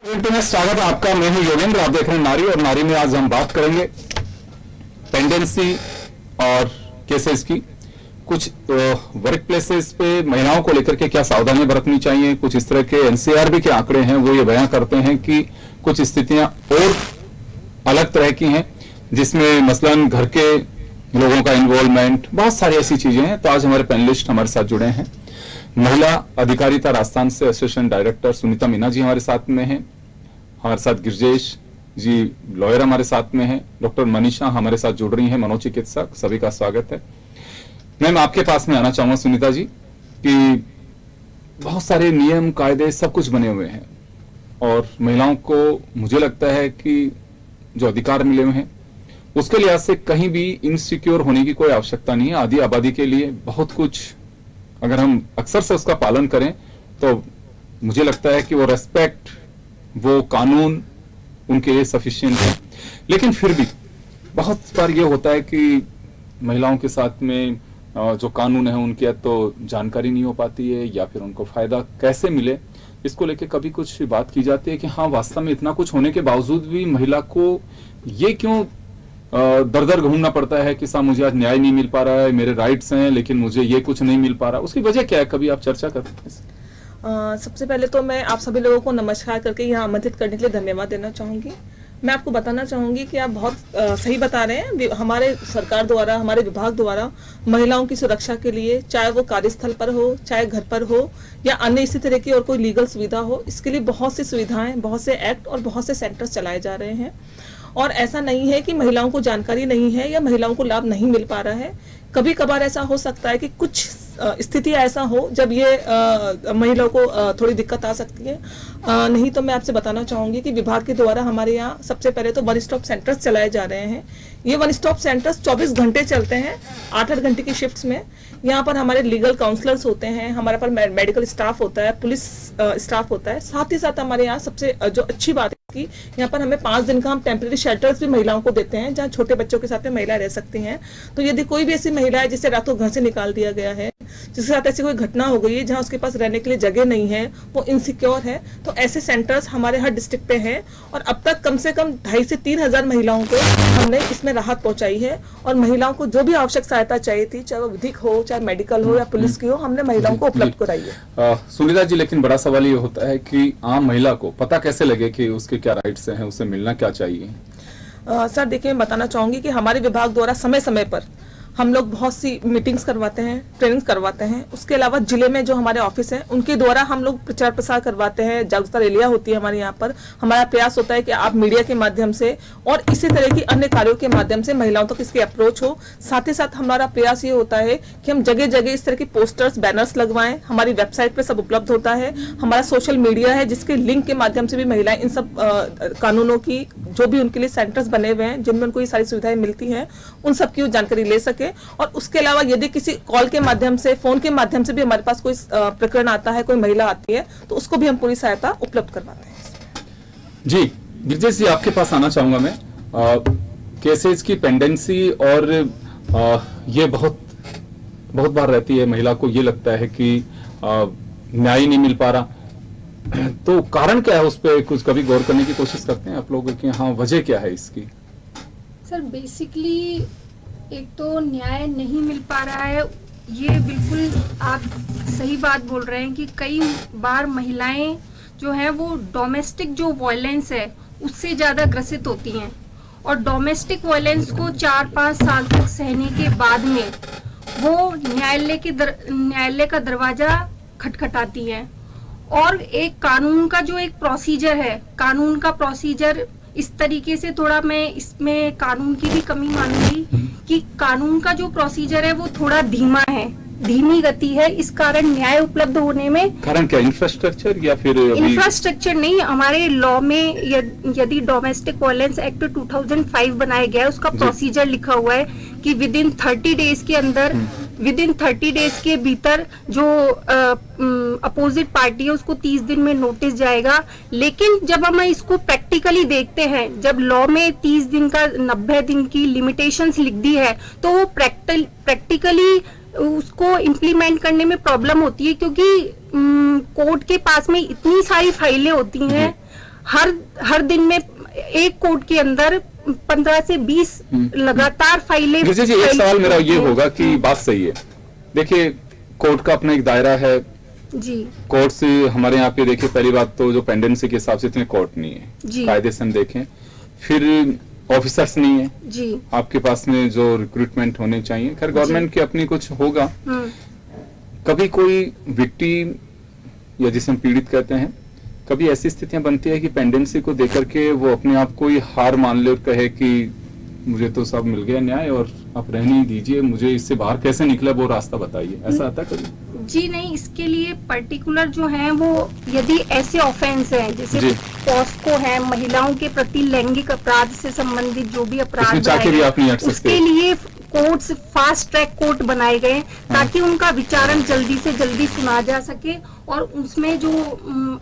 में स्वागत है आपका। मैं हूं योगेंद्र, आप देख रहे हैं नारी और नारी में। आज हम बात करेंगे पेंडेंसी और केसेस की। कुछ वर्क प्लेसेस पे महिलाओं को लेकर के क्या सावधानी बरतनी चाहिए, कुछ इस तरह के एनसीआरबी के आंकड़े हैं वो ये बयां करते हैं कि कुछ स्थितियां और अलग तरह की हैं, जिसमें मसलन घर के लोगों का इन्वॉल्वमेंट, बहुत सारी ऐसी चीजें हैं। तो आज हमारे पैनलिस्ट हमारे साथ जुड़े हैं। महिला अधिकारिता राजस्थान से असिस्टेंट डायरेक्टर सुनीता मीना जी हमारे साथ में हैं। हमारे साथ गिरजेश जी लॉयर हमारे साथ में हैं। डॉक्टर मनीषा हमारे साथ जुड़ रही हैं, मनोचिकित्सक। सभी का स्वागत है। मैम, आपके पास में आना चाहूंगा सुनीता जी कि बहुत सारे नियम कायदे सब कुछ बने हुए हैं और महिलाओं को मुझे लगता है कि जो अधिकार मिले हुए हैं उसके लिहाज से कहीं भी इनसिक्योर होने की कोई आवश्यकता नहीं है। आधी आबादी के लिए बहुत कुछ, अगर हम अक्सर से उसका पालन करें तो मुझे लगता है कि वो रेस्पेक्ट, वो कानून उनके लिए सफिशिएंट है। लेकिन फिर भी बहुत बार ये होता है कि महिलाओं के साथ में जो कानून है उनकी या तो जानकारी नहीं हो पाती है या फिर उनको फायदा कैसे मिले, इसको लेके कभी कुछ बात की जाती है कि हाँ, वास्तव में इतना कुछ होने के बावजूद भी महिला को ये क्यों दर दर घूमना पड़ता है कि साहब मुझे आज न्याय नहीं मिल पा रहा है, मेरे राइट्स हैं लेकिन मुझे ये कुछ नहीं मिल पा रहा। उसकी वजह क्या है, कभी आप चर्चा करते हैं? सबसे पहले तो मैं आप सभी लोगों को नमस्कार करके यहाँ आमंत्रित करने के लिए धन्यवाद देना चाहूंगी। मैं आपको बताना चाहूंगी कि आप बहुत सही बता रहे हैं। हमारे सरकार द्वारा, हमारे विभाग द्वारा महिलाओं की सुरक्षा के लिए, चाहे वो कार्यस्थल पर हो, चाहे घर पर हो या अन्य इसी तरह की और कोई लीगल सुविधा हो, इसके लिए बहुत सी सुविधाएं, बहुत से एक्ट और बहुत से सेंटर्स चलाए जा रहे हैं। और ऐसा नहीं है कि महिलाओं को जानकारी नहीं है या महिलाओं को लाभ नहीं मिल पा रहा है। कभी कभार ऐसा हो सकता है कि कुछ स्थिति ऐसा हो जब ये महिलाओं को थोड़ी दिक्कत आ सकती है। नहीं तो मैं आपसे बताना चाहूंगी कि विभाग के द्वारा हमारे यहाँ सबसे पहले तो वन स्टॉप सेंटर्स चलाए जा रहे हैं। ये वन स्टॉप सेंटर्स 24 घंटे चलते हैं, 8-8 घंटे की शिफ्ट्स में। यहाँ पर हमारे लीगल काउंसलर्स होते हैं, हमारे पास मेडिकल स्टाफ होता है, पुलिस स्टाफ होता है। साथ ही साथ हमारे यहाँ सबसे जो अच्छी बात है कि यहाँ पर हमें 5 दिन का हम टेम्परेरी शेल्टर्स भी महिलाओं को देते हैं, जहाँ छोटे बच्चों के साथ में महिलाएं रह सकती हैं। तो यदि कोई भी ऐसी महिला है जिसे रातों घर से निकाल दिया गया है, जिसके साथ ऐसी कोई घटना हो गई है जहाँ उसके पास रहने के लिए जगह नहीं है, वो इनसिक्योर है, तो ऐसे सेंटर्स हमारे हर डिस्ट्रिक्ट पे हैं। और अब तक कम से कम 2,500 से 3,000 महिलाओं को हमने इसमें राहत पहुंचाई है। और महिलाओं को जो भी आवश्यक सहायता चाहिए थी, चाहे वो विधिक हो, चाहे मेडिकल हो या पुलिस की हो, हमने महिलाओं को उपलब्ध कराई है। सुनीता जी, लेकिन बड़ा सवाल ये होता है कि आम महिला को पता कैसे लगे कि उसके क्या राइट्स हैं, उसे मिलना क्या चाहिए? सर देखिए, मैं बताना चाहूंगी कि हमारे विभाग द्वारा समय समय पर हम लोग बहुत सी मीटिंग्स करवाते हैं, ट्रेनिंग करवाते हैं। उसके अलावा जिले में जो हमारे ऑफिस हैं उनके द्वारा हम लोग प्रचार प्रसार करवाते हैं, जागरूकता रैलियां होती है हमारे यहाँ पर। हमारा प्रयास होता है कि आप मीडिया के माध्यम से और इसी तरह की अन्य कार्यों के माध्यम से महिलाओं तक इसकी अप्रोच हो। साथ ही साथ हमारा प्रयास ये होता है कि हम जगह जगह इस तरह की पोस्टर्स, बैनर्स लगवाएं। हमारी वेबसाइट पर सब उपलब्ध होता है। हमारा सोशल मीडिया है जिसके लिंक के माध्यम से भी महिलाएं इन सब कानूनों की, जो भी उनके लिए सेंटर्स बने हुए हैं जिनमें उनको ये सारी सुविधाएं मिलती हैं, उन सब की जानकारी ले सके। और उसके अलावा यदि किसी कॉल के माध्यम से, फोन के माध्यम से भी हमारे पास कोई प्रकरण आता है, कोई महिला आती है, तो उसको भी हम पूरी सहायता उपलब्ध करवाते हैं। जी गिरजेश जी, आपके पास आना चाहूंगा मैं। केसेस की पेंडेंसी और ये बहुत बार रहती है। महिला को ये लगता है कि न्याय नहीं मिल पा रहा, तो कारण क्या है, उस पर कुछ कभी गौर करने की कोशिश करते हैं आप लोग कि हाँ, वजह क्या है इसकी? सर बेसिकली एक तो न्याय नहीं मिल पा रहा है, ये बिल्कुल आप सही बात बोल रहे हैं कि कई बार महिलाएं जो हैं वो डोमेस्टिक जो वायलेंस है उससे ज़्यादा ग्रसित होती हैं। और डोमेस्टिक वायलेंस को 4-5 साल तक सहने के बाद में वो न्यायालय का दरवाज़ा खटखटाती हैं। और एक कानून का जो एक प्रोसीजर है, कानून का प्रोसीजर इस तरीके से, थोड़ा मैं इसमें कानून की भी कमी मानूंगी कि कानून का जो प्रोसीजर है वो थोड़ा धीमा है, धीमी गति है। इस कारण न्याय उपलब्ध होने में कारण क्या, इंफ्रास्ट्रक्चर या फिर इंफ्रास्ट्रक्चर नहीं, हमारे लॉ में यदि डोमेस्टिक वायलेंस एक्ट 2005 बनाया गया है, उसका प्रोसीजर लिखा हुआ है कि विद इन 30 डेज के अंदर, विद इन 30 डेज के भीतर जो अपोजिट पार्टी है उसको 30 दिन में नोटिस जाएगा। लेकिन जब हम इसको प्रैक्टिकली देखते हैं, जब लॉ में 30 दिन का 90 दिन की लिमिटेशंस लिख दी है, तो वो प्रैक्टिकली उसको इम्प्लीमेंट करने में प्रॉब्लम होती है, क्योंकि कोर्ट के पास में इतनी सारी फाइलें होती हैं। हर दिन में एक कोर्ट के अंदर 15 से 20 लगातार फाइलें। जी एक सवाल मेरा ये होगा कि बात सही है, देखिए कोर्ट का अपना एक दायरा है जी। कोर्ट से हमारे यहाँ पे देखिए, पहली बात तो जो पेंडेंसी के हिसाब से इतने कोर्ट नहीं है कायदे से हम देखें, फिर ऑफिसर्स नहीं है जी आपके पास में जो रिक्रूटमेंट होने चाहिए। खैर गवर्नमेंट की अपनी कुछ होगा। कभी कोई विक्टिम या जिसे हम पीड़ित कहते हैं, कभी ऐसी स्थितियां बनती है कि पेंडेंसी को देकर के वो अपने आप को ही हार मान ले और कहे कि मुझे तो सब मिल गया न्याय और आप रहने ही दीजिए, मुझे इससे बाहर कैसे निकला वो रास्ता बताइए, ऐसा आता है कभी? जी नहीं, इसके लिए पर्टिकुलर जो है वो यदि ऐसे ऑफेंस हैं जैसे पॉस्को है, महिलाओं के प्रति लैंगिक अपराध से संबंधित जो भी अपराध है, उसके लिए कोर्ट्स फास्ट ट्रैक कोर्ट बनाए गए ताकि उनका विचारण जल्दी से जल्दी सुना जा सके और उसमें जो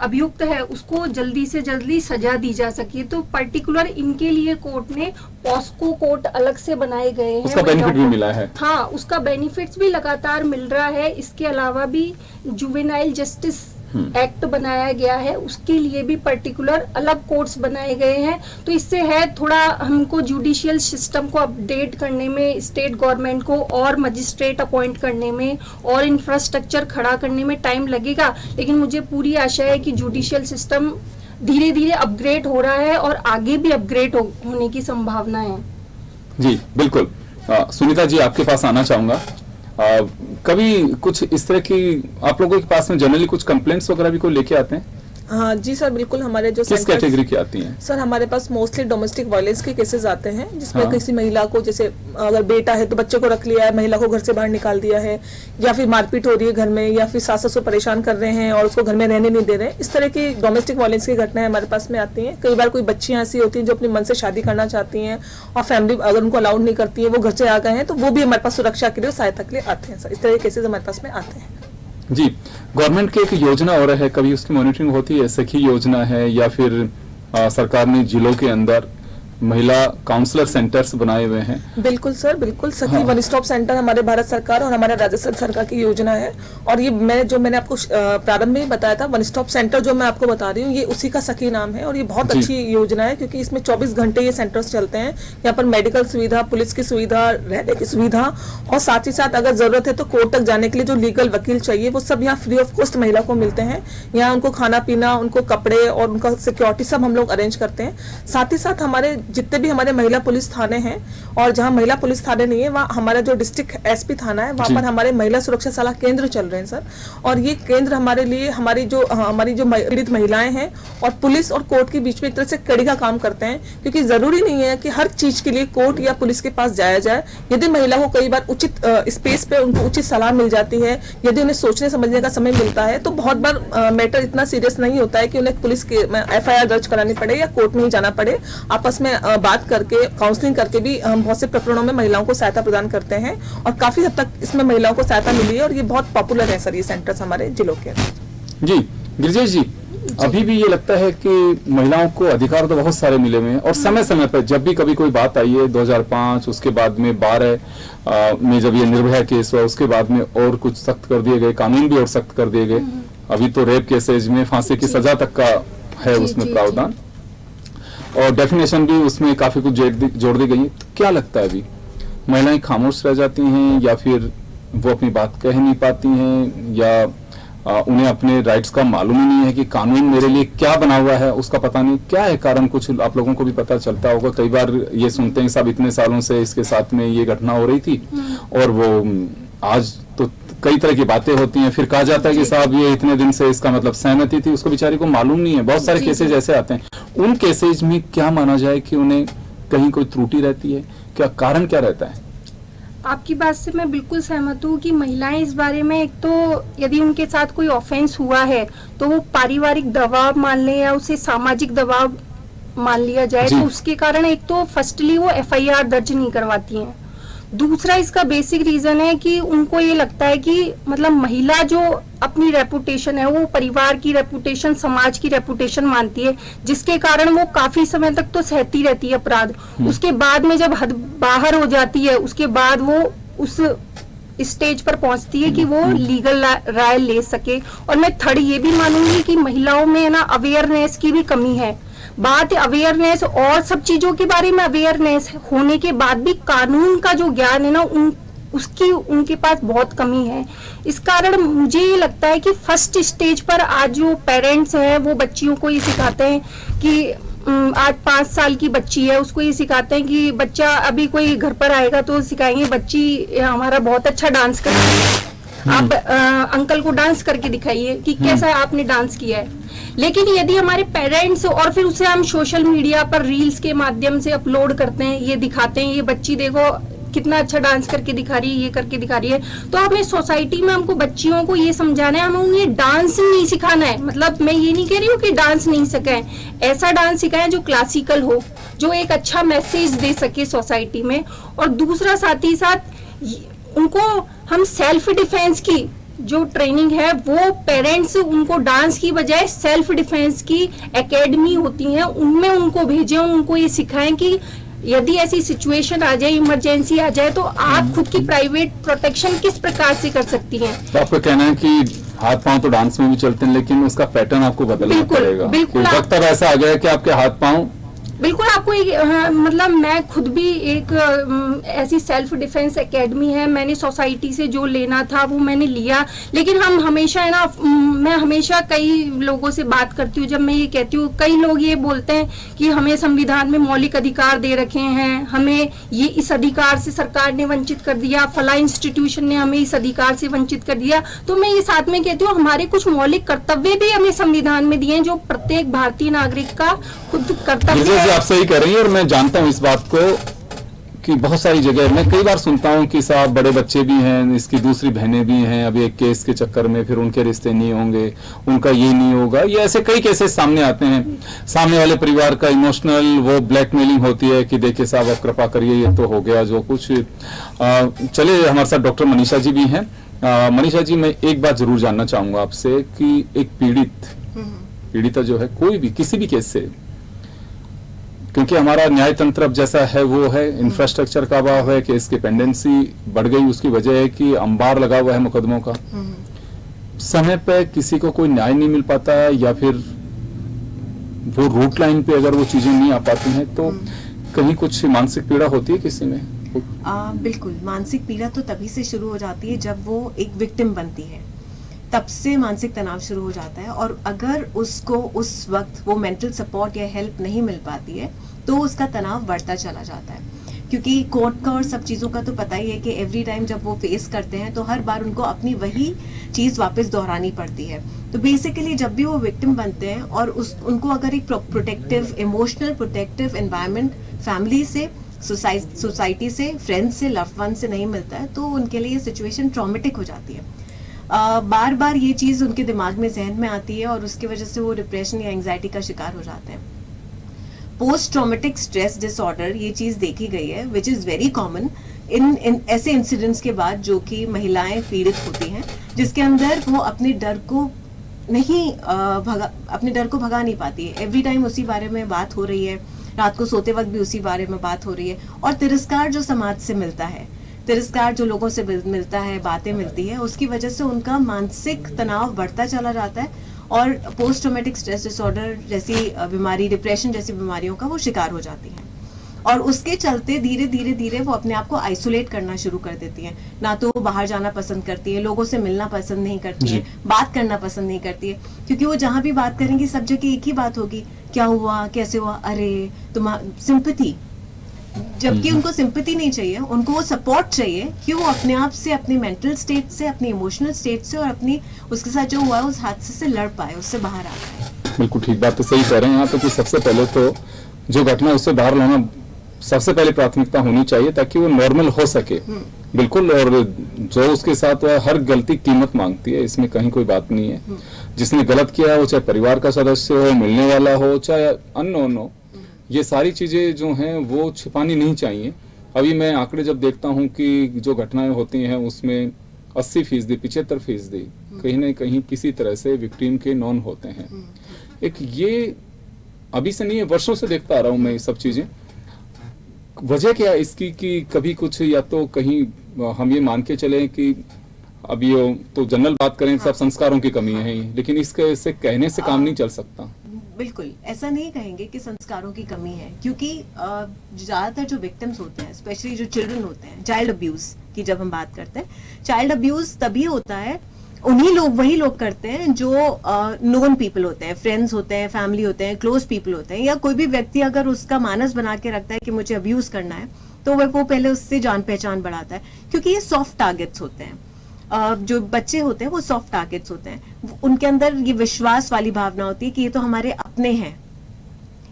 अभियुक्त है उसको जल्दी से जल्दी सजा दी जा सके। तो पर्टिकुलर इनके लिए कोर्ट ने पॉस्को कोर्ट अलग से बनाए गए हैं। उसका बेनिफिट भी मिला है। हाँ, उसका बेनिफिट्स भी लगातार मिल रहा है। इसके अलावा भी जुवेनाइल जस्टिस एक्ट बनाया गया है, उसके लिए भी पर्टिकुलर अलग कोर्ट्स बनाए गए हैं। तो इससे है थोड़ा हमको जुडिशियल सिस्टम को अपडेट करने में, स्टेट गवर्नमेंट को और मजिस्ट्रेट अपॉइंट करने में और इंफ्रास्ट्रक्चर खड़ा करने में टाइम लगेगा, लेकिन मुझे पूरी आशा है कि जुडिशियल सिस्टम धीरे धीरे अपग्रेड हो रहा है और आगे भी अपग्रेड होने की संभावना है। जी बिल्कुल। सुनीता जी आपके पास आना चाहूंगा। कभी कुछ इस तरह की आप लोगों के पास में जनरली कुछ कंप्लेंट्स वगैरह भी कोई लेके आते हैं? हाँ जी सर, बिल्कुल। हमारे जो किस कैटेगरी की आती हैं? सर हमारे पास मोस्टली डोमेस्टिक वायलेंस के केसेस आते हैं, जिसमें किसी महिला को, जैसे अगर बेटा है तो बच्चे को रख लिया है, महिला को घर से बाहर निकाल दिया है, या फिर मारपीट हो रही है घर में, या फिर सास ससुर परेशान कर रहे हैं और उसको घर में रहने नहीं दे रहे हैं। इस तरह की डोमेस्टिक वायलेंस की घटनाएं हमारे पास में आती हैं। कई बार कोई बच्चियां ऐसी होती हैं जो अपने मन से शादी करना चाहती हैं और फैमिली अगर उनको अलाउड नहीं करती है, वो घर से आ गए हैं, तो वो भी हमारे पास सुरक्षा के लिए, सहायता के लिए आते हैं। सर इस तरह के केसेस हमारे पास में आते हैं। जी, गवर्नमेंट की एक योजना और है, कभी उसकी मॉनिटरिंग होती है? सखी योजना है या फिर सरकार ने जिलों के अंदर महिला काउंसलर सेंटर्स बनाए हुए हैं? बिल्कुल सर, बिल्कुल। सखी वन स्टॉप सेंटर हमारे भारत सरकार और हमारे राजस्थान सरकार की योजना है। और ये मैंने आपको प्रारंभ में ही बताया था, वन स्टॉप सेंटर जो मैं आपको बता रही हूँ, ये उसी का सखी नाम है और ये बहुत अच्छी योजना है, क्योंकि इसमें 24 घंटे ये सेंटर्स चलते हैं। यहाँ पर मेडिकल सुविधा, पुलिस की सुविधा, रहने की सुविधा और साथ ही साथ अगर जरूरत है तो कोर्ट तक जाने के लिए जो लीगल वकील चाहिए वो सब यहाँ फ्री ऑफ कॉस्ट महिला को मिलते हैं। यहाँ उनको खाना पीना, उनको कपड़े और उनका सिक्योरिटी सब हम लोग अरेंज करते हैं। साथ ही साथ हमारे जितने भी हमारे महिला पुलिस थाने हैं, और जहां महिला पुलिस थाने नहीं है वहाँ हमारा जो डिस्ट्रिक्ट एसपी थाना है, वहां पर हमारे महिला सुरक्षा सलाह केंद्र चल रहे हैं सर। और ये केंद्र हमारे लिए हमारी जो पीड़ित महिलाएं हैं और पुलिस और कोर्ट के बीच में एक तरह से कड़ी का काम करते हैं, क्योंकि जरूरी नहीं है कि हर चीज के लिए कोर्ट या पुलिस के पास जाया जाए। यदि महिला को कई बार उचित स्पेस पे उनको उचित सलाह मिल जाती है, यदि उन्हें सोचने समझने का समय मिलता है, तो बहुत बार मैटर इतना सीरियस नहीं होता है कि उन्हें पुलिस के FIR दर्ज करानी पड़े या कोर्ट में ही जाना पड़े। आपस में बात करके, काउंसलिंग करके भी हम बहुत से प्रकरणों में महिलाओं को सहायता प्रदान करते हैं और काफी हद तक इसमें महिलाओं को सहायता मिली है और ये बहुत पॉपुलर है सर ये सेंटर्स हमारे जिलों के। जी गिरिजेश जी, अभी भी ये लगता है कि महिलाओं को अधिकार तो बहुत सारे मिले हुए हैं और समय समय पर जब भी कभी कोई बात आई है, 2005 उसके बाद में 12 में जब ये निर्भया केस हुआ, उसके बाद में और कुछ सख्त कर दिए गए, कानून भी और सख्त कर दिए गए। अभी तो रेप केसेज में फांसी की सजा तक का है उसमें प्रावधान और डेफिनेशन भी उसमें काफी कुछ जोड़ दी गई है। तो क्या लगता है अभी महिलाएं खामोश रह जाती हैं या फिर वो अपनी बात कह नहीं पाती हैं या उन्हें अपने राइट्स का मालूम ही नहीं है कि कानून मेरे लिए क्या बना हुआ है उसका पता नहीं? क्या है कारण? कुछ आप लोगों को भी पता चलता होगा। कई बार ये सुनते हैं साहब इतने सालों से इसके साथ में ये घटना हो रही थी और वो आज तो कई तरह की बातें होती हैं, फिर कहा जाता है कि साहब ये इतने दिन से इसका मतलब सहमति थी, उसको बेचारी को मालूम नहीं है। बहुत सारे केसेज ऐसे आते हैं। उन केसेज में क्या माना जाए कि उन्हें कहीं कोई त्रुटि रहती है? क्या कारण क्या रहता है? आपकी बात से मैं बिल्कुल सहमत हूँ कि महिलाएं इस बारे में, एक तो यदि उनके साथ कोई ऑफेंस हुआ है तो वो पारिवारिक दबाव मान लें या उसे सामाजिक दबाव मान लिया जाए, तो उसके कारण एक तो फर्स्टली वो FIR दर्ज नहीं करवाती हैं। दूसरा इसका बेसिक रीजन है कि उनको ये लगता है कि मतलब महिला जो अपनी रेपुटेशन है वो परिवार की रेपुटेशन, समाज की रेपुटेशन मानती है, जिसके कारण वो काफी समय तक तो सहती रहती है अपराध। उसके बाद में जब हद बाहर हो जाती है, उसके बाद वो उस स्टेज पर पहुंचती है कि वो लीगल राय ले सके। और मैं थर्ड ये भी मानूंगी कि महिलाओं में ना अवेयरनेस की भी कमी है। बात अवेयरनेस और सब चीजों के बारे में अवेयरनेस होने के बाद भी कानून का जो ज्ञान है ना उसकी उनके पास बहुत कमी है। इस कारण मुझे ये लगता है कि फर्स्ट स्टेज पर आज जो पेरेंट्स हैं वो बच्चियों को ये सिखाते हैं कि आज 5 साल की बच्ची है, उसको ये सिखाते हैं कि बच्चा अभी कोई घर पर आएगा तो सिखाएंगे बच्ची हमारा बहुत अच्छा डांस करती है, आप अंकल को डांस करके दिखाइए कि कैसा आपने डांस किया है। लेकिन यदि हमारे पेरेंट्स और फिर उसे हम सोशल मीडिया पर रील्स के माध्यम से अपलोड करते हैं, ये दिखाते हैं ये बच्ची देखो कितना अच्छा डांस करके दिखा रही है, ये करके दिखा रही है, तो हमें सोसाइटी में हमको बच्चियों को ये समझाना है, हमें उन्हें डांस नहीं सिखाना है। मतलब मैं ये नहीं कह रही हूँ कि डांस नहीं सिखाएं, ऐसा डांस सिखाएं जो क्लासिकल हो, जो एक अच्छा मैसेज दे सके सोसाइटी में। और दूसरा साथ ही साथ उनको हम सेल्फ डिफेंस की जो ट्रेनिंग है वो पेरेंट्स उनको डांस की बजाय सेल्फ डिफेंस की एकेडमी होती है उनमें उनको भेजें, उनको ये सिखाएं कि यदि ऐसी सिचुएशन आ जाए, इमरजेंसी आ जाए, तो आप खुद की प्राइवेट प्रोटेक्शन किस प्रकार से कर सकती हैं। तो आपका कहना है कि हाथ पांव तो डांस में भी चलते हैं लेकिन उसका पैटर्न आपको बदलना पड़ेगा। बिल्कुल वक्त अब ऐसा आ गया है कि आपके हाथ पांव बिल्कुल आपको मतलब मैं खुद भी एक ऐसी सेल्फ डिफेंस एकेडमी है, मैंने सोसाइटी से जो लेना था वो मैंने लिया। लेकिन हम हमेशा है ना, मैं हमेशा कई लोगों से बात करती हूँ, जब मैं ये कहती हूँ कई लोग ये बोलते हैं कि हमें संविधान में मौलिक अधिकार दे रखे हैं, हमें ये इस अधिकार से सरकार ने वंचित कर दिया, फला इंस्टीट्यूशन ने हमें इस अधिकार से वंचित कर दिया। तो मैं ये साथ में कहती हूँ हमारे कुछ मौलिक कर्तव्य भी हमें संविधान में दिए हैं जो प्रत्येक भारतीय नागरिक का खुद कर्तव्य। आप सही कह रही हैं और मैं जानता हूं इस बात को कि बहुत सारी जगह मैं कई बार सुनता हूं कि साहब बड़े बच्चे भी हैं, इसकी दूसरी बहनें भी हैं, अभी एक केस के चक्कर में फिर उनके रिश्ते नहीं होंगे, उनका ये नहीं होगा, ये ऐसे कई केसेस सामने आते हैं। सामने वाले परिवार का इमोशनल वो ब्लैकमेलिंग होती है कि देखिए साहब अब कृपा करिए ये तो हो गया जो कुछ। चले हमारे साथ डॉक्टर मनीषा जी भी हैं। मनीषा जी, मैं एक बात जरूर जानना चाहूंगा आपसे कि एक पीड़िता जो है कोई भी किसी भी केस से, क्योंकि हमारा न्याय तंत्र अब जैसा है वो है, इंफ्रास्ट्रक्चर का अभाव है, केस की पेंडेंसी बढ़ गई, उसकी वजह है कि अंबार लगा हुआ है मुकदमों का, समय पे किसी को कोई न्याय नहीं मिल पाता है या फिर वो रूट लाइन पे अगर वो चीजें नहीं आ पाती हैं तो कहीं कुछ मानसिक पीड़ा होती है किसी में। बिल्कुल, मानसिक पीड़ा तो तभी से शुरू हो जाती है जब वो एक विक्टिम बनती है, तब से मानसिक तनाव शुरू हो जाता है। और अगर उसको उस वक्त वो मेंटल सपोर्ट या हेल्प नहीं मिल पाती है तो उसका तनाव बढ़ता चला जाता है। क्योंकि कोर्ट का और सब चीज़ों का तो पता ही है कि एवरी टाइम जब वो फेस करते हैं तो हर बार उनको अपनी वही चीज़ वापस दोहरानी पड़ती है। तो बेसिकली जब भी वो विक्टिम बनते हैं और उनको अगर एक protective, emotional protective environment family से, सोसाइटी से, फ्रेंड्स से, लव्ड वन से नहीं मिलता है तो उनके लिए ये सिचुएशन ट्रॉमेटिक हो जाती है। बार बार ये चीज़ उनके दिमाग में, जहन में आती है और उसकी वजह से वो डिप्रेशन या एंग्जाइटी का शिकार हो जाते हैं। पोस्ट ट्रॉमेटिक स्ट्रेस डिसऑर्डर ये चीज़ देखी गई है which is very common in ऐसे इंसिडेंट्स के बाद जो कि महिलाएं पीड़ित होती हैं, जिसके अंदर वो अपने डर को भगा नहीं पाती है। एवरी टाइम उसी बारे में बात हो रही है, रात को सोते वक्त भी उसी बारे में बात हो रही है। और तिरस्कार जो समाज से मिलता है, तिरस्कार जो लोगों से मिलता है, बातें मिलती है, उसकी वजह से उनका मानसिक तनाव बढ़ता चला जाता है और पोस्ट ट्रॉमेटिक स्ट्रेस डिसऑर्डर जैसी बीमारी, डिप्रेशन जैसी बीमारियों का वो शिकार हो जाती हैं। और उसके चलते धीरे धीरे वो अपने आप को आइसोलेट करना शुरू कर देती हैं। ना तो वो बाहर जाना पसंद करती है, लोगों से मिलना पसंद नहीं करती है, बात करना पसंद नहीं करती है, क्योंकि वो जहाँ भी बात करेंगी सब जगह एक ही बात होगी, क्या हुआ, कैसे हुआ, अरे तुम्हारा सिंपैथी। जबकि उनको सिंपैथी नहीं चाहिए, उनको वो सपोर्ट चाहिए कि वो अपने आप से, अपनी मेंटल स्टेट से, अपनी इमोशनल स्टेट से और अपनी उसके साथ जो हुआ है उस हादसे से लड़ पाए, उससे बाहर आ पाए। बिल्कुल ठीक बात तो सही कह रहे हैं यहाँ तो कि सबसे पहले तो जो घटना उससे बाहर लाना सबसे पहले प्राथमिकता होनी चाहिए ताकि वो नॉर्मल हो सके। बिल्कुल, और जो उसके साथ हुआ हर गलती कीमत मांगती है, इसमें कहीं कोई बात नहीं है। जिसने गलत किया है वो चाहे परिवार का सदस्य हो, मिलने वाला हो, चाहे अननोन हो, ये सारी चीजें जो हैं वो छिपानी नहीं चाहिए। अभी मैं आंकड़े जब देखता हूं कि जो घटनाएं होती हैं उसमें 80%, 75% कहीं ना कहीं किसी तरह से विक्टिम के नॉन होते हैं। एक ये अभी से नहीं है, वर्षों से देखता आ रहा हूं मैं ये सब चीजें। वजह क्या है इसकी कि कभी कुछ या तो कहीं हम ये मान के चले कि अब ये तो जनरल बात करें सब संस्कारों की कमी है, लेकिन इसके से कहने से काम नहीं चल सकता। बिल्कुल ऐसा नहीं कहेंगे कि संस्कारों की कमी है, क्योंकि ज्यादातर जो विक्टिम्स होते हैं, स्पेशली जो चिल्ड्रन होते हैं, चाइल्ड अब्यूज की जब हम बात करते हैं, चाइल्ड अब्यूज तभी होता है, वही लोग करते हैं जो नोन पीपल होते हैं, फ्रेंड्स होते हैं, फैमिली होते हैं, क्लोज पीपल होते हैं, या कोई भी व्यक्ति अगर उसका मानस बना के रखता है कि मुझे अब्यूज करना है, तो वो पहले उससे जान पहचान बढ़ाता है, क्योंकि ये सॉफ्ट टारगेट्स होते हैं। जो बच्चे होते हैं वो सॉफ्ट टारगेट्स होते हैं, उनके अंदर ये विश्वास वाली भावना होती है कि ये तो हमारे अपने हैं,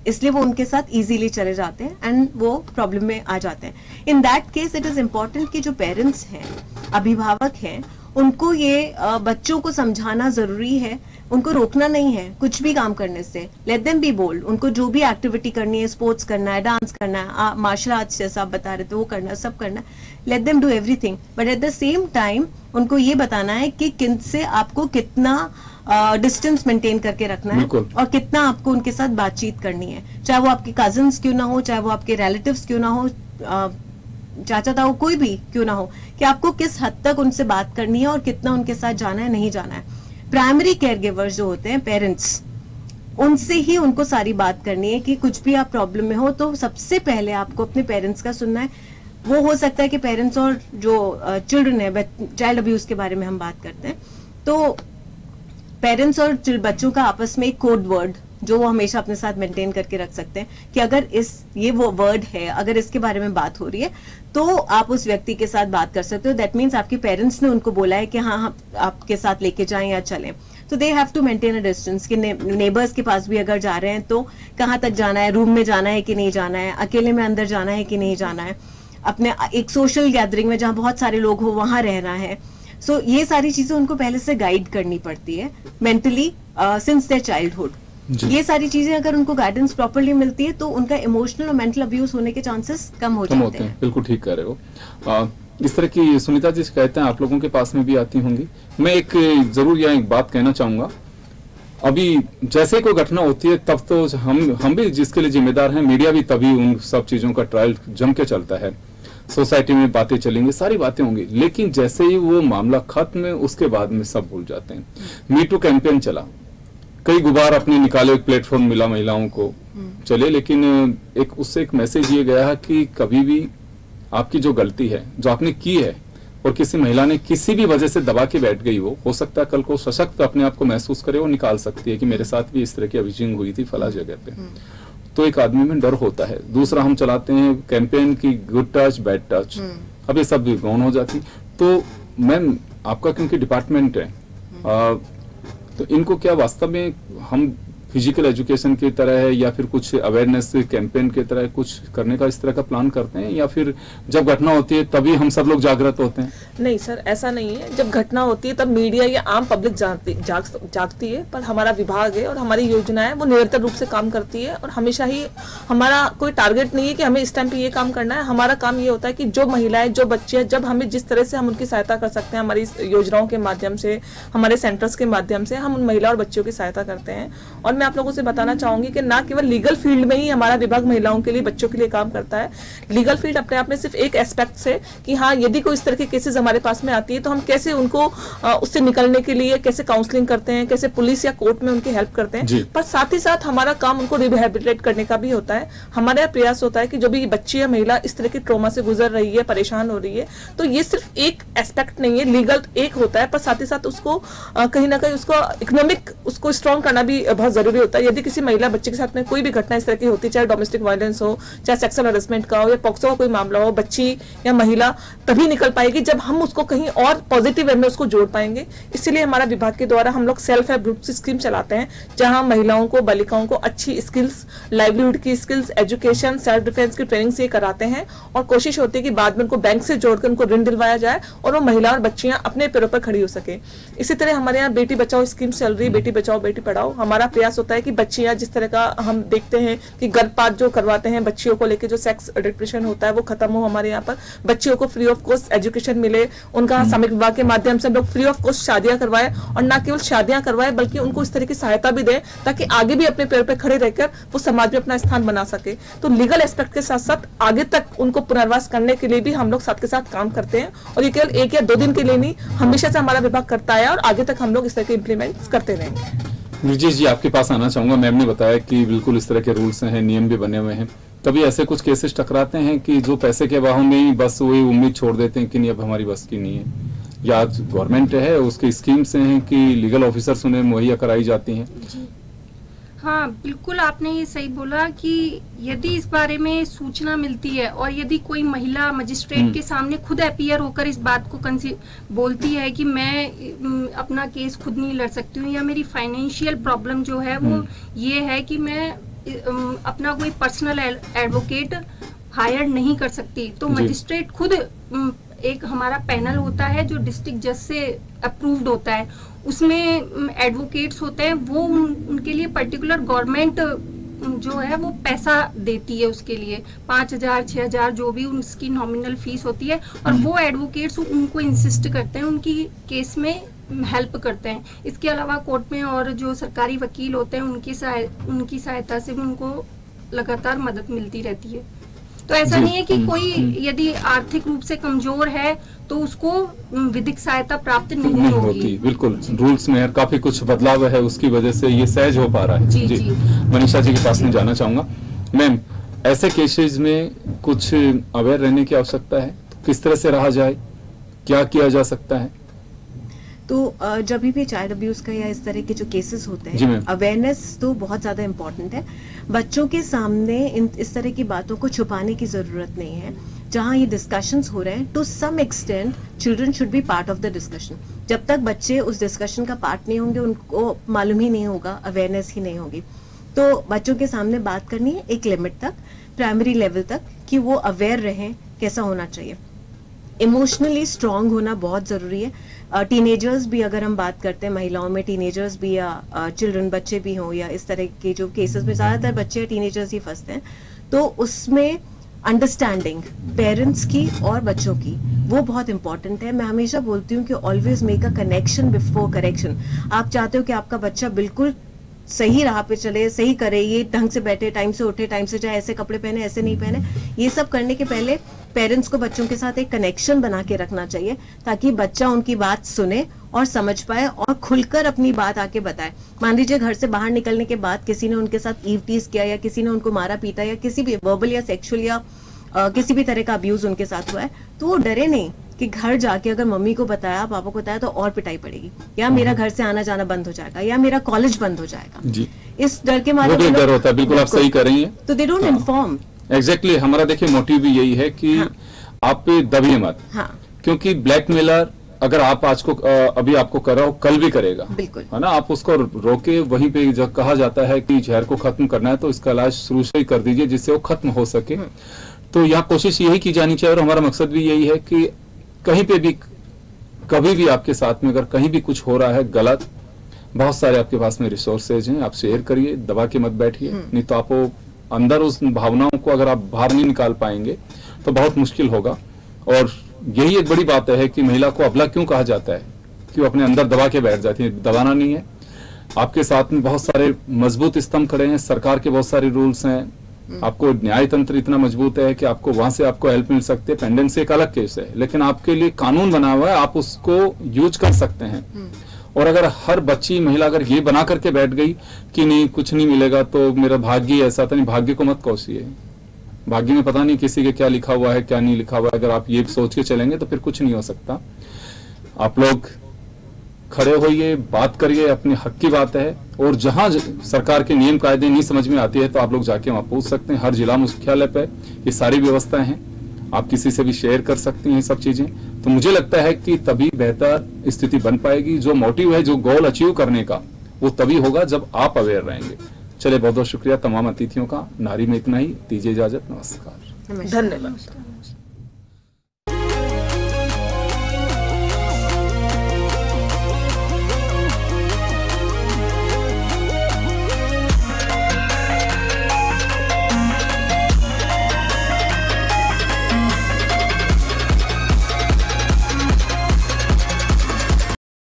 इसलिए वो उनके साथ इजीली चले जाते हैं एंड वो प्रॉब्लम में आ जाते हैं। In that case it is important कि जो पेरेंट्स हैं, अभिभावक हैं, उनको ये बच्चों को समझाना जरूरी है, उनको रोकना नहीं है कुछ भी काम करने से। लेट देम बी बोल्ड, उनको जो भी एक्टिविटी करनी है, स्पोर्ट्स करना है, डांस करना है, मार्शल आर्ट्स जैसा आप बता रहे थे वो करना है, सब करना है, let them do everything, but at the same time उनको ये बताना है कि किन से आपको कितना डिस्टेंस मेंटेन करके रखना है और कितना आपको उनके साथ बातचीत करनी है, चाहे वो आपके कजिन्स क्यों ना हो, चाहे वो आपके रिलेटिव्स क्यों ना हो, चाचा ताऊ कोई भी क्यों ना हो, कि आपको किस हद तक उनसे बात करनी है और कितना उनके साथ जाना है, नहीं जाना है। प्राइमरी केयर गिवर्स जो होते हैं, पेरेंट्स, उनसे ही उनको सारी बात करनी है कि कुछ भी आप प्रॉब्लम में हो तो सबसे पहले आपको अपने पेरेंट्स का सुनना है। वो हो सकता है कि पेरेंट्स और जो चिल्ड्रन है, चाइल्ड अब्यूज के बारे में हम बात करते हैं, तो पेरेंट्स और बच्चों का आपस में एक कोड वर्ड जो वो हमेशा अपने साथ मेंटेन करके रख सकते हैं कि अगर ये वो वर्ड है, अगर इसके बारे में बात हो रही है तो आप उस व्यक्ति के साथ बात कर सकते हो। दैट मीन्स आपके पेरेंट्स ने उनको बोला है कि हाँ हम आपके साथ लेके जाएं या चलें, तो they have to maintain a distance. कि नेबर्स के पास भी अगर जा रहे हैं तो कहाँ तक जाना है, रूम में जाना है कि नहीं जाना है, अकेले में अंदर जाना है कि नहीं जाना है, अपने एक सोशल गैदरिंग में जहाँ बहुत सारे लोग हो वहां रहना है। सो ये सारी चीजें उनको पहले से गाइड करनी पड़ती है मेंटली सिंस देयर चाइल्डहुड। ये सारी चीजें अगर उनको गाइडेंस प्रॉपर्ली मिलती है तो उनका इमोशनल और मेंटल अब्यूज होने के चांसेस कम हो जाते हैं। बिल्कुल ठीक कह रहे हो। इस तरह की सुनीता जी शिकायतें आप लोगों के पास में भी आती होंगी। मैं एक जरूर यहाँ एक बात कहना चाहूंगा, अभी जैसे कोई घटना होती है तब तो हम भी जिसके लिए जिम्मेदार हैं, मीडिया भी तभी उन सब चीजों का ट्रायल जम के चलता है, सोसाइटी में बातें चलेंगी, सारी बातें होंगी, लेकिन जैसे ही वो मामला खत्म है उसके बाद में सब भूल जाते हैं। मी टू कैंपेन चला, कई गुबार अपने निकाले, एक प्लेटफॉर्म मिला महिलाओं को, चले, लेकिन एक उससे एक मैसेज ये गया कि कभी भी आपकी जो गलती है, जो आपने की है, और किसी महिला ने किसी भी वजह से दबा के बैठ गई हो सकता है कल को सशक्त अपने आप को महसूस करे, वो निकाल सकती है कि मेरे साथ भी इस तरह की अभिचिंग हुई थी फला जगह पे, तो एक आदमी में डर होता है। दूसरा, हम चलाते हैं कैंपेन की गुड टच बैड टच, अब ये सब गौन हो जाती। तो मैम आपका क्योंकि डिपार्टमेंट है, तो इनको क्या वास्तव में हम फिजिकल एजुकेशन की तरह है या फिर कुछ अवेयरनेस कैंपेन की तरह कुछ करने का इस तरह का प्लान करते हैं, या फिर जब घटना होती है तभी हम सब लोग जागृत होते हैं? नहीं सर, ऐसा नहीं है। जब घटना होती है तब मीडिया या आम पब्लिक जागती है, पर हमारा विभाग है और हमारी योजनाएं वो निरंतर रूप से काम करती है, और हमेशा ही हमारा कोई टारगेट नहीं है कि हमें इस टाइम पे ये काम करना है। हमारा काम ये होता है कि जो महिलाएं, जो बच्चे, जब हमें जिस तरह से हम उनकी सहायता कर सकते हैं, हमारी योजनाओं के माध्यम से, हमारे सेंटर्स के माध्यम से हम उन महिला और बच्चों की सहायता करते हैं। और मैं आप लोगों से बताना चाहूंगी कि ना केवल लीगल फील्ड में ही हमारा विभाग महिलाओं के लिए, बच्चों के लिए काम करता है। लीगल फील्ड अपने आप में सिर्फ एक एस्पेक्ट से कि हाँ, यदि कोई इस तरह की केसेस हमारे पास में आती है तो हम कैसे उनको उससे निकलने के लिए कैसे काउंसलिंग करते हैं, कैसे पुलिस या कोर्ट में उनकी हेल्प करते हैं, पर साथ ही साथ हमारा काम उनको रिहेबिलिटेट करने का भी होता है। हमारा प्रयास होता है कि जो भी बच्ची या महिला इस तरह की ट्रॉमा से गुजर रही है, परेशान हो रही है, तो ये सिर्फ एक एस्पेक्ट नहीं है, लीगल एक होता है, पर साथ ही साथ उसको कहीं ना कहीं उसको इकोनॉमिक उसको स्ट्रॉन्ग करना भी बहुत जरूरी होता है। यदि किसी महिला बच्चे के साथ में कोई भी घटना इस तरह की होती है, चाहे डोमेस्टिक वायलेंस हो, चाहे सेक्सुअल हरेसमेंट का हो, या पॉक्सो का कोई मामला हो, बच्ची या महिला तभी निकल पाएगी जब हम उसको कहीं और पॉजिटिव वे में उसको जोड़ पाएंगे। इसीलिए हमारा विभाग के द्वारा हम लोग सेल्फ हेल्प ग्रुप स्कीम चलाते हैं, जहां महिलाओं को, बालिकाओं को अच्छी स्किल्स, लाइवलीहुड की स्किल्स, एजुकेशन, सेल्फ डिफेंस की ट्रेनिंग से कराते हैं, और कोशिश होती है कि बाद में उनको बैंक से जोड़कर उनको ऋण दिलवाया जाए और वो महिला और बच्चियां अपने पैरों पर खड़ी हो सके। इसी तरह हमारे यहाँ बेटी बचाओ स्कीम चल रही है, बेटी बचाओ बेटी पढ़ाओ। हमारा प्रयास होता है कि बच्चियां, जिस तरह का हम देखते हैं कि गर्भपात जो करवाते हैं बच्चियों को लेकर, जो सेक्स डिप्रेशन होता है वो खत्म हो। हमारे यहाँ पर बच्चियों को फ्री ऑफ कॉस्ट एजुकेशन मिले, उनका सामूहिक विवाह के माध्यम से हम लोग फ्री ऑफ कॉस्ट शादियां करवाए, और न केवल शादियां करवाए बल्कि उनको इस तरह की सहायता भी दें ताकि आगे भी अपने पैरों पर खड़े रहकर वो समाज में अपना स्थान बना सके। तो लीगल एस्पेक्ट के साथ साथ आगे तक उनको पुनर्वास करने के लिए भी हम लोग साथ के साथ काम करते हैं, और ये केवल 1 या 2 दिन के लिए नहीं, हमेशा से हमारा विभाग करता है और आगे तक हम लोग इस तरह के इम्प्लीमेंट करते रहेंगे। ब्रिजेश जी, आपके पास आना चाहूंगा। मैम ने बताया कि बिल्कुल इस तरह के रूल्स हैं, नियम भी बने हुए हैं। कभी ऐसे कुछ केसेस टकराते हैं कि जो पैसे के अभाव में ही बस वही उम्मीद छोड़ देते हैं कि नहीं अब हमारी बस की नहीं है, या गवर्नमेंट है उसकी स्कीम्स हैं कि लीगल ऑफिसर्स उन्हें मुहैया कराई जाती हैं? हाँ, बिल्कुल आपने ये सही बोला कि यदि इस बारे में सूचना मिलती है और यदि कोई महिला मजिस्ट्रेट के सामने खुद अपीयर होकर इस बात को बोलती है कि मैं अपना केस खुद नहीं लड़ सकती हूँ, या मेरी फाइनेंशियल प्रॉब्लम जो है वो ये है कि मैं अपना कोई पर्सनल एडवोकेट हायर नहीं कर सकती, तो मजिस्ट्रेट खुद एक हमारा पैनल होता है जो डिस्ट्रिक्ट जज से अप्रूव्ड होता है, उसमें एडवोकेट्स होते हैं, वो उनके लिए पर्टिकुलर गवर्नमेंट जो है वो पैसा देती है उसके लिए 5,000 6,000 जो भी उसकी नॉमिनल फीस होती है, और वो एडवोकेट्स उनको इंसिस्ट करते हैं, उनकी केस में हेल्प करते हैं। इसके अलावा कोर्ट में और जो सरकारी वकील होते हैं उनकी सहायता से भी उनको लगातार मदद मिलती रहती है। तो ऐसा नहीं है कि कोई यदि आर्थिक रूप से कमजोर है तो उसको विधिक सहायता प्राप्त नहीं होगी। बिल्कुल, रूल्स में काफी कुछ बदलाव है, उसकी वजह से ये सहज हो पा रहा है। जी। मनीषा जी के पास में जाना चाहूंगा। मैम, ऐसे केसेस में कुछ अवेयर रहने की आवश्यकता है, तो किस तरह से रहा जाए, क्या किया जा सकता है? तो जब भी चाइल्ड अब्यूज का या इस तरह के जो केसेस होते हैं, अवेयरनेस तो बहुत ज्यादा इम्पोर्टेंट है। बच्चों के सामने इस तरह की बातों को छुपाने की जरूरत नहीं है। जहां ये डिस्कशंस हो रहे हैं, to some extent children should be part of the discussion. जब तक बच्चे उस डिस्कशन का पार्ट नहीं होंगे, उनको मालूम ही नहीं होगा, अवेयरनेस ही नहीं होगी। तो बच्चों के सामने बात करनी है एक लिमिट तक, प्राइमरी लेवल तक, कि वो अवेयर रहें कैसा होना चाहिए। इमोशनली स्ट्रांग होना बहुत जरूरी है। टीनेजर्स भी, अगर हम बात करते हैं महिलाओं में, टीनेजर्स भी या चिल्ड्रन बच्चे भी हों, या इस तरह के जो केसेस में ज्यादातर बच्चे या टीनेजर्स ही फंसते हैं, तो उसमें अंडरस्टैंडिंग पेरेंट्स की और बच्चों की वो बहुत इंपॉर्टेंट है। मैं हमेशा बोलती हूँ कि always make a connection before correction. आप चाहते हो कि आपका बच्चा बिल्कुल सही राह पे चले, सही करे, ये ढंग से बैठे, टाइम से उठे, टाइम से जाए, ऐसे कपड़े पहने, ऐसे नहीं पहने, ये सब करने के पहले पेरेंट्स को बच्चों के साथ एक कनेक्शन बना के रखना चाहिए, ताकि बच्चा उनकी बात सुने और समझ पाए और खुलकर अपनी बात आके बताए। मान लीजिए घर से बाहर निकलने के बाद किसी ने उनके साथ ईव टीज किया, या किसी ने उनको मारा पीटा, या किसी भी वर्बल या सेक्सुअल या किसी भी तरह का अब्यूज उनके साथ हुआ है, तो वो डरे नहीं कि घर जाके अगर मम्मी को बताया, पापा को बताया, तो और पिटाई पड़ेगी, या मेरा घर से आना जाना बंद हो जाएगा, या मेरा कॉलेज बंद हो जाएगा। जी। इस डर के मारे वो डर होता है। बिल्कुल आप सही कर रही हैं। तो दे डोंट इन्फॉर्म। एग्जैक्टली, हमारा देखिए मोटिव भी यही है कि आप दबिए मत। क्योंकि ब्लैकमेलर अगर आप आज को अभी आपको कर रहा हो, कल भी करेगा, बिल्कुल, है ना। आप उसको रोके, वहीं पे जब कहा जाता है कि जहर को खत्म करना है तो इसका इलाज शुरू से ही कर दीजिए जिससे वो खत्म हो सके। तो यहाँ कोशिश यही की जानी चाहिए, और हमारा मकसद भी यही है कि कहीं पे भी, कभी भी आपके साथ में अगर कहीं भी कुछ हो रहा है गलत, बहुत सारे आपके पास में रिसोर्सेज हैं, आप शेयर करिए, दबा के मत बैठिए। नहीं तो आप अंदर उस भावनाओं को अगर आप बाहर नहीं निकाल पाएंगे तो बहुत मुश्किल होगा। और यही एक बड़ी बात है कि महिला को अबला क्यों कहा जाता है, क्यों अपने अंदर दबा के बैठ जाती है। दबाना नहीं है, आपके साथ में बहुत सारे मजबूत स्तंभ खड़े हैं, सरकार के बहुत सारे रूल्स हैं, आपको न्याय तंत्र इतना मजबूत है कि आपको वहां से आपको हेल्प मिल सकती है। पेंडेंसी एक अलग केस है, लेकिन आपके लिए कानून बना हुआ है, आप उसको यूज कर सकते हैं। और अगर हर बच्ची महिला अगर ये बना करके बैठ गई कि नहीं कुछ नहीं मिलेगा, तो मेरा भाग्य ऐसा था, नहीं, भाग्य को मत कोसिए। भाग्य में पता नहीं किसी के क्या लिखा हुआ है, क्या नहीं लिखा हुआ है। अगर आप ये सोच के चलेंगे तो फिर कुछ नहीं हो सकता। आप लोग खड़े होइए, बात करिए, अपने हक की बात है। और जहां सरकार के नियम कायदे नहीं समझ में आती है तो आप लोग जाके वहां पूछ सकते हैं। हर जिला मुख्यालय पे ये सारी व्यवस्थाएं हैं, आप किसी से भी शेयर कर सकती हैं सब चीजें। तो मुझे लगता है कि तभी बेहतर स्थिति बन पाएगी। जो मोटिव है, जो गोल अचीव करने का, वो तभी होगा जब आप अवेयर रहेंगे। चलिए, बहुत बहुत शुक्रिया तमाम अतिथियों का। नारी में इतना ही, दीजिए इजाजत, नमस्कार, धन्यवाद।